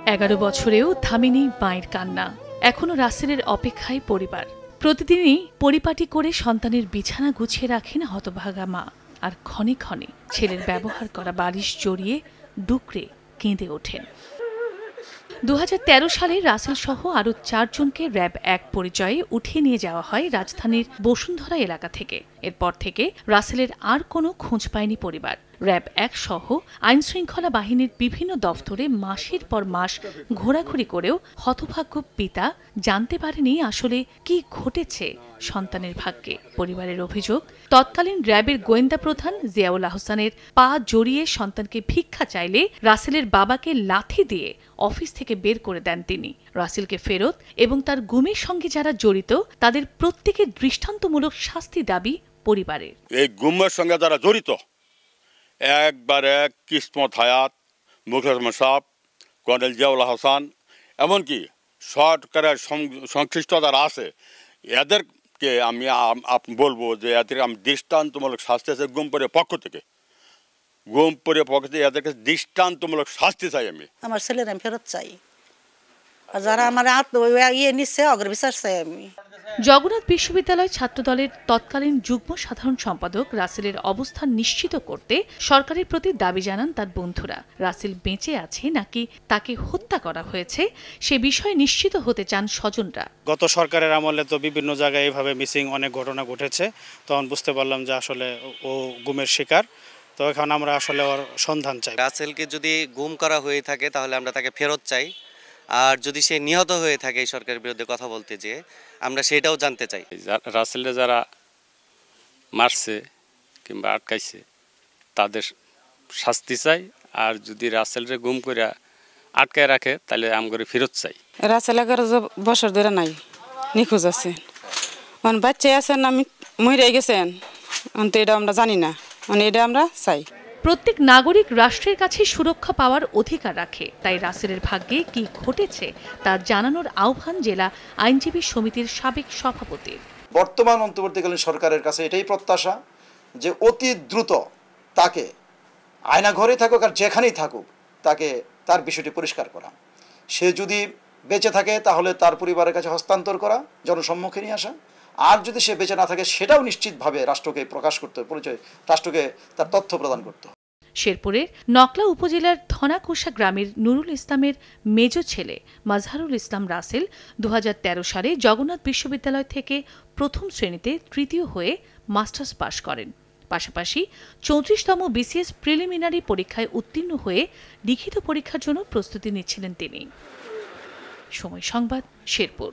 11 বছরেও থামেনি মায়ের কান্না। এখনো রাসেলের অপেক্ষায় পরিবার। প্রতিদিনই পরিপাটি করে সন্তানের বিছানা গুছিয়ে রাখেন হতভাগা মা। আর ক্ষণে ক্ষণে ছেলের ব্যবহার করা বালিশ জড়িয়ে ডুকরে কেঁদে ওঠেন। 2013 সালে রাসেল সহ আরও 4 জনকে র‍্যাব 1 পরিচয়ে উঠিয়ে নিয়ে যাওয়া হয় রাজধানীর বসুন্ধরা এলাকা থেকে। এরপর থেকে রাসেলের আর কোনো খোঁজ পায়নি পরিবার। র‍্যাব 1 সহ আইনশৃঙ্খলা বাহিনীর বিভিন্ন দফতরে মাসের পর মাস ঘোরাঘুরি করেও হতভাগ্য পিতা জানতে পারেনি আসলে কি ঘটেছে সন্তানের ভাগ্যে। পরিবারের অভিযোগ, তৎকালীন র‍্যাবের গোয়েন্দা প্রধান জিয়াউল আহসানের পা জড়িয়ে সন্তানকে ভিক্ষা চাইলে রাসেলের বাবাকে লাথি দিয়ে অফিস থেকে বের করে দেন তিনি। রাসেলকে ফেরত এবং তার গুমের সঙ্গে যারা জড়িত তাদের প্রত্যেকের দৃষ্টান্তমূলক শাস্তি দাবি পরিবারের। এই গুমের সঙ্গে যারা জড়িত, একবার এক কিসমত হায়াত, মুখলেস মোশাররফ, কর্নেল জিয়াউল আহসান, এমনকি সরকারের সংশ্লিষ্ট যারা আছে, এদেরকে আমি বলবো যে এদের আমি দৃষ্টান্তমূলক শাস্তি আছে গুম পরিবারের পক্ষ থেকে। গুম পরিবারের পক্ষ থেকে এদেরকে দৃষ্টান্তমূলক শাস্তি চাই। আমার ছেলের আমি ফেরত চাই, আর যারা আমার নিচ্ছে অগ্রবিচার চাই আমি। জগন্নাথ বিশ্ববিদ্যালয় ছাত্রদলের তৎকালীন যুগ্ম সাধারণ সম্পাদক রাসেলের অবস্থান নিশ্চিত করতে সরকারের প্রতি দাবি জানান তার বন্ধুরা। রাসেল বেঁচে আছে নাকি তাকে হত্যা করা হয়েছে সে বিষয়ে নিশ্চিত হতে চান স্বজনরা। গত সরকারের আমলে তো বিভিন্ন জায়গায় এইভাবে মিসিং অনেক ঘটনা ঘটেছে, তখন বুঝতে পারলাম যে আসলে ও গুমের শিকার। তো এখন আমরা আসলে ওর সন্ধান চাই। রাসেলকে যদি গুম করা হয়ে থাকে তাহলে আমরা তাকে ফেরত চাই, আর যদি সে নিহত হয়ে থাকে এই সরকারের বিরুদ্ধে কথা বলতে যেয়ে আমরা সেটাও জানতে চাই। রাসেলকে যারা মারছে কিংবা আটকাইছে তাদের শাস্তি চাই, আর যদি রাসেলরে গুম করে আটকায় রাখে তাহলে আমগরে ফেরত চাই। রাসেল 11 বছর ধরে নাই, নিখোঁজ আছে। বাচ্চা আছেন, আমি মরে গেছেন, এটা আমরা জানি না, এটা আমরা চাই। প্রত্যেক নাগরিক রাষ্ট্রের কাছে সুরক্ষা পাওয়ার অধিকার রাখে, তাই রাসেলের ভাগ্যে কি ঘটেছে তা জানানোর আহ্বান জেলা আইনজীবী সমিতির সাবেক সভাপতির। বর্তমান অন্তর্বর্তীকালীন সরকারের কাছে এটাই প্রত্যাশা যে অতি দ্রুত তাকে আয়নাঘরে থাকুক আর যেখানেই থাকুক তাকে তার বিষয়টি পরিষ্কার করা। সে যদি বেঁচে থাকে তাহলে তার পরিবারের কাছে হস্তান্তর করা, জনসম্মুখে নিয়ে আসা। আর যদি সে বেঁচে না থাকে সেটাও নিশ্চিতভাবে রাষ্ট্রকে প্রকাশ করতে, পরিচয় রাষ্ট্রকে তার তথ্য প্রদান করতে। শেরপুরের নকলা উপজেলার ধনাকুষা গ্রামের নুরুল ইসলামের মেজ ছেলে মাজহারুল ইসলাম রাসেল 2013 সালে জগন্নাথ বিশ্ববিদ্যালয় থেকে প্রথম শ্রেণীতে তৃতীয় হয়ে মাস্টার্স পাশ করেন। পাশাপাশি 34তম বিসিএস প্রিলিমিনারি পরীক্ষায় উত্তীর্ণ হয়ে লিখিত পরীক্ষার জন্য প্রস্তুতি নিচ্ছিলেন তিনি। সময় সংবাদ, শেরপুর।